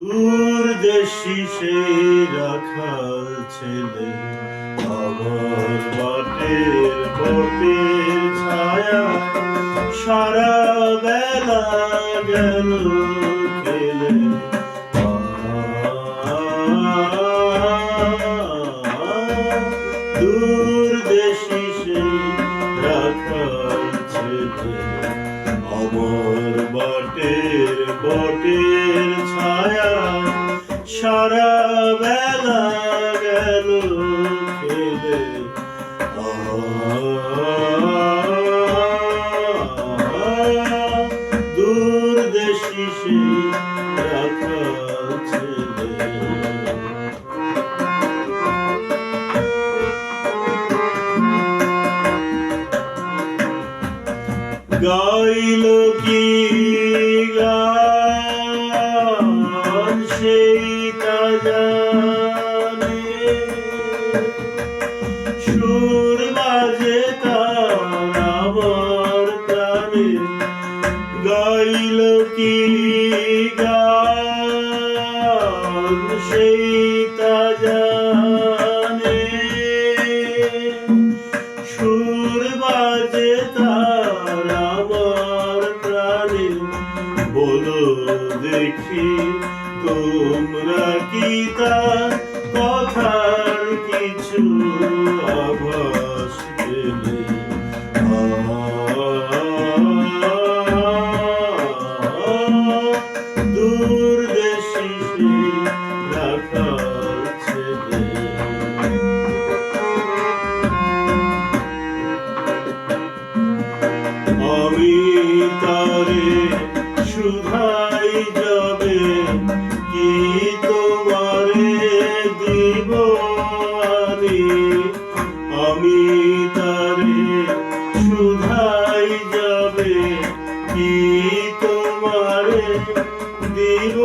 দূরদেশী সেই রাখাল ছেলে আমার বাটের বটের ছায়া সারা বেলা গেল খেলে। দূরদেশী সেই রাখাল ছেলে আমার বাটের বটের ছায়া সারা বেলা গেল খেলে। দূরদেশী সেই রাখাল ছেলে। গাইল কি গান সেই তা জানে, সুর বাজে তার আমার প্রাণে। গাইল কি গান সেই তা জানে, সুর বাজে তার আমার প্রাণে। বলো দেখি তোমরা কি তার কথার কিছু আভাস পেলে? দূরদেশী সেই রাখাল ছেলে। আমি তারে শুধাই যাবে কি তোমারে দিব আনি। আমি তারে শুধাই যাবে কি তোমারে দিব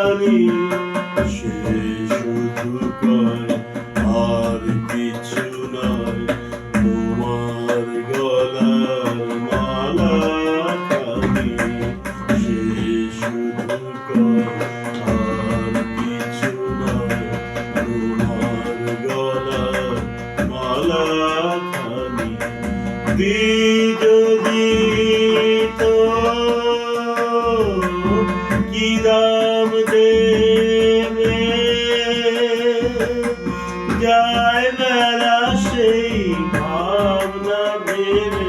আনি। সে শুধু কয় আর কিছু নয়, তোমার গলার মালা খানি। সে শুধু কয় আর কিছু নয়, তোমার গলার মালা খানি। যদি তো কি দাম দেবে, যায় বেলা সেই ভাবনা ভেবে।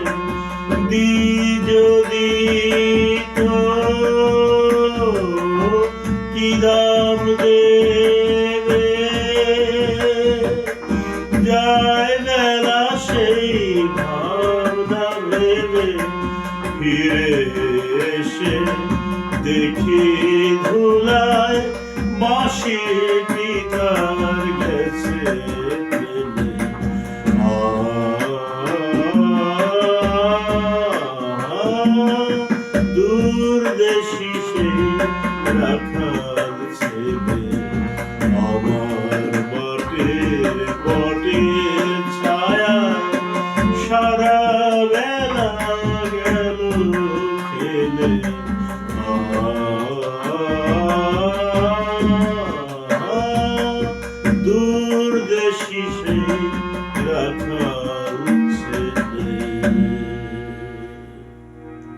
যদি তো কি দাম দেবে, যায় বেলা সেই ভাবনা ভেবে। ফিরে এসে দেখি ধুলায় বাঁশিটি তার গেছে ফেলে। দূরদেশী সেই রাখাল ছেলে আমার বাটের বটের ছায়া সারা বেলা গেল খেলে।